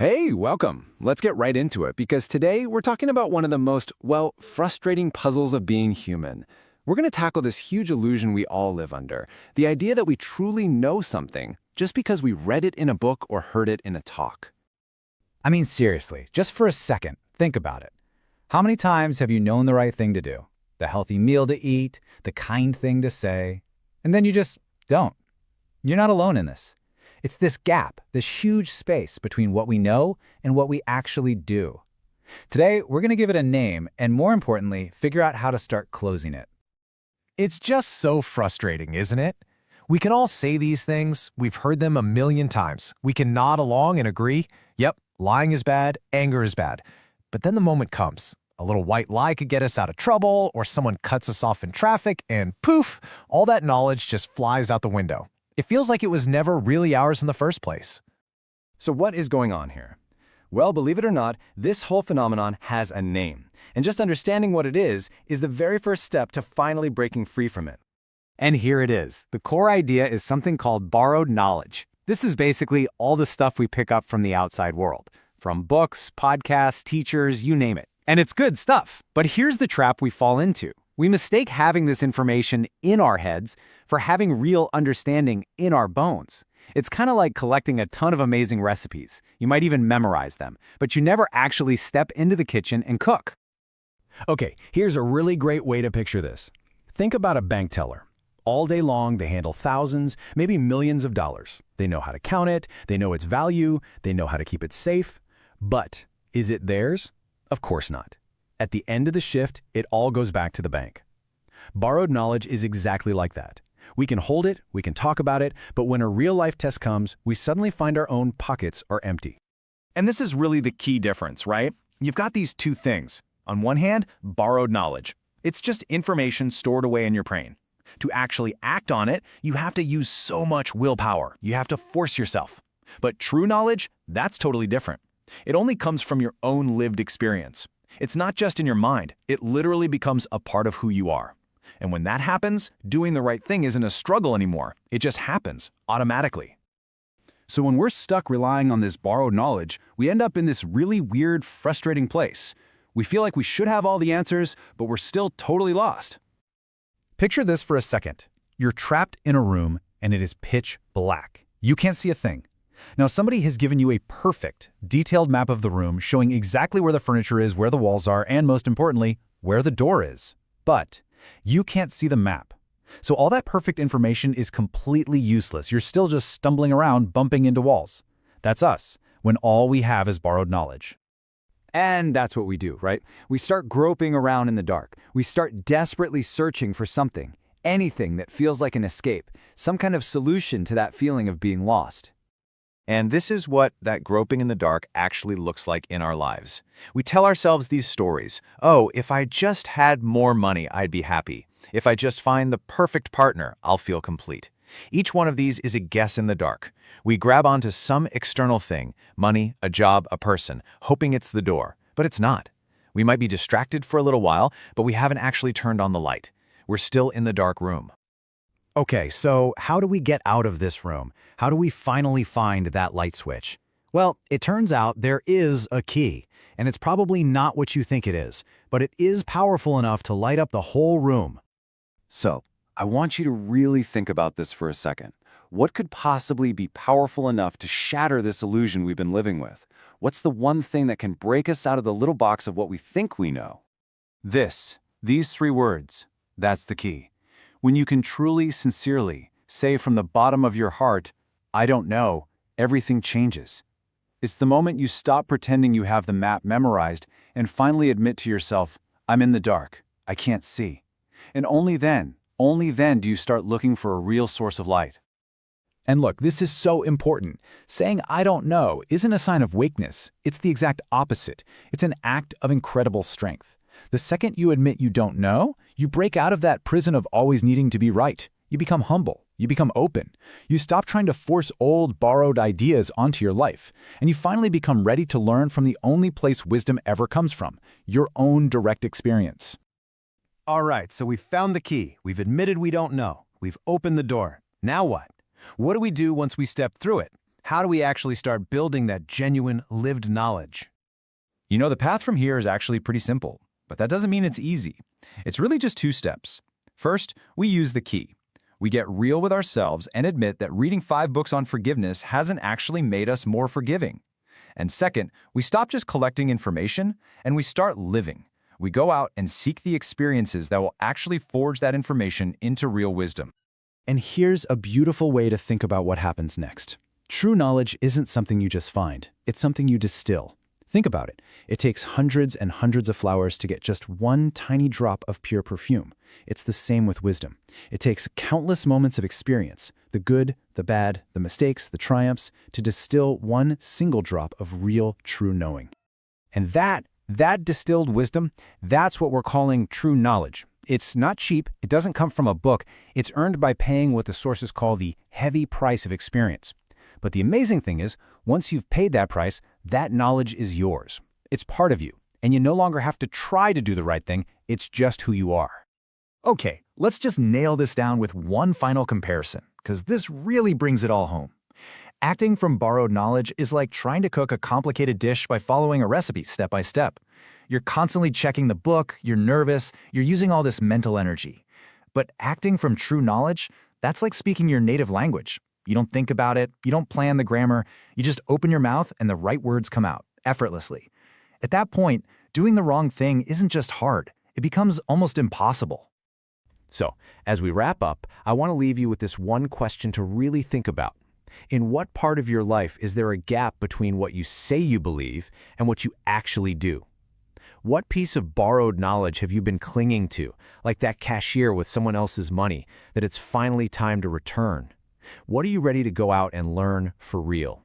Hey, welcome. Let's get right into it because today we're talking about one of the most, frustrating puzzles of being human. We're going to tackle this huge illusion we all live under, the idea that we truly know something just because we read it in a book or heard it in a talk. I mean, seriously, just for a second, think about it. How many times have you known the right thing to do, the healthy meal to eat, the kind thing to say, and then you just don't? You're not alone in this. It's this gap, this huge space between what we know and what we actually do. Today, we're going to give it a name and, more importantly, figure out how to start closing it. It's just so frustrating, isn't it? We can all say these things, we've heard them a million times. We can nod along and agree, yep, lying is bad, anger is bad. But then the moment comes. A little white lie could get us out of trouble, or someone cuts us off in traffic, and poof, all that knowledge just flies out the window. It feels like it was never really ours in the first place. So what is going on here? Well, believe it or not, this whole phenomenon has a name. And just understanding what it is the very first step to finally breaking free from it. And here it is. The core idea is something called borrowed knowledge. This is basically all the stuff we pick up from the outside world, from books, podcasts, teachers, you name it. And it's good stuff. But here's the trap we fall into. We mistake having this information in our heads for having real understanding in our bones. It's kind of like collecting a ton of amazing recipes. You might even memorize them, but you never actually step into the kitchen and cook. Okay, here's a really great way to picture this. Think about a bank teller. All day long, they handle thousands, maybe millions of dollars. They know how to count it, they know its value, they know how to keep it safe. But is it theirs? Of course not. At the end of the shift, it all goes back to the bank. Borrowed knowledge is exactly like that. We can hold it, we can talk about it, but when a real-life test comes, we suddenly find our own pockets are empty. And this is really the key difference, right? You've got these two things. On one hand, borrowed knowledge. It's just information stored away in your brain. To actually act on it, you have to use so much willpower. You have to force yourself. But true knowledge, that's totally different. It only comes from your own lived experience. It's not just in your mind. It literally becomes a part of who you are. And when that happens, doing the right thing isn't a struggle anymore. It just happens automatically. So when we're stuck relying on this borrowed knowledge, we end up in this really weird, frustrating place. We feel like we should have all the answers, but we're still totally lost. Picture this for a second. You're trapped in a room and it is pitch black. You can't see a thing. Now, somebody has given you a perfect, detailed map of the room showing exactly where the furniture is, where the walls are, and most importantly, where the door is. But you can't see the map. So all that perfect information is completely useless. You're still just stumbling around, bumping into walls. That's us, when all we have is borrowed knowledge. And that's what we do, right? We start groping around in the dark. We start desperately searching for something, anything that feels like an escape, some kind of solution to that feeling of being lost. And this is what that groping in the dark actually looks like in our lives. We tell ourselves these stories. Oh, if I just had more money, I'd be happy. If I just find the perfect partner, I'll feel complete. Each one of these is a guess in the dark. We grab onto some external thing, money, a job, a person, hoping it's the door, but it's not. We might be distracted for a little while, but we haven't actually turned on the light. We're still in the dark room. Okay, so how do we get out of this room? How do we finally find that light switch? Well, it turns out there is a key, and it's probably not what you think it is, but it is powerful enough to light up the whole room. So, I want you to really think about this for a second. What could possibly be powerful enough to shatter this illusion we've been living with? What's the one thing that can break us out of the little box of what we think we know? These three words, that's the key. When you can truly, sincerely say from the bottom of your heart, I don't know, everything changes. It's the moment you stop pretending you have the map memorized and finally admit to yourself, I'm in the dark, I can't see. And only then do you start looking for a real source of light. And look, this is so important. Saying I don't know isn't a sign of weakness. It's the exact opposite. It's an act of incredible strength. The second you admit you don't know, you break out of that prison of always needing to be right. You become humble. You become open. You stop trying to force old, borrowed ideas onto your life. And you finally become ready to learn from the only place wisdom ever comes from, your own direct experience. All right, so we've found the key. We've admitted we don't know. We've opened the door. Now what? What do we do once we step through it? How do we actually start building that genuine lived knowledge? You know, the path from here is actually pretty simple, but that doesn't mean it's easy. It's really just 2 steps. First, we use the key. We get real with ourselves and admit that reading 5 books on forgiveness hasn't actually made us more forgiving. And second, we stop just collecting information and we start living. We go out and seek the experiences that will actually forge that information into real wisdom. And here's a beautiful way to think about what happens next. True knowledge isn't something you just find, it's something you distill. Think about it. It takes hundreds and hundreds of flowers to get just one tiny drop of pure perfume. It's the same with wisdom. It takes countless moments of experience, the good, the bad, the mistakes, the triumphs, to distill one single drop of real, true knowing. And that distilled wisdom, that's what we're calling true knowledge. It's not cheap, it doesn't come from a book, it's earned by paying what the sources call the heavy price of experience. But the amazing thing is, once you've paid that price, that knowledge is yours. It's part of you, and you no longer have to try to do the right thing, it's just who you are. Okay, let's just nail this down with one final comparison, because this really brings it all home. Acting from borrowed knowledge is like trying to cook a complicated dish by following a recipe step by step. You're constantly checking the book, you're nervous, you're using all this mental energy. But acting from true knowledge, that's like speaking your native language. You don't think about it, you don't plan the grammar, you just open your mouth and the right words come out, effortlessly. At that point, doing the wrong thing isn't just hard, it becomes almost impossible. So, as we wrap up, I want to leave you with this one question to really think about. In what part of your life is there a gap between what you say you believe and what you actually do? What piece of borrowed knowledge have you been clinging to, like that cashier with someone else's money, that it's finally time to return? What are you ready to go out and learn for real?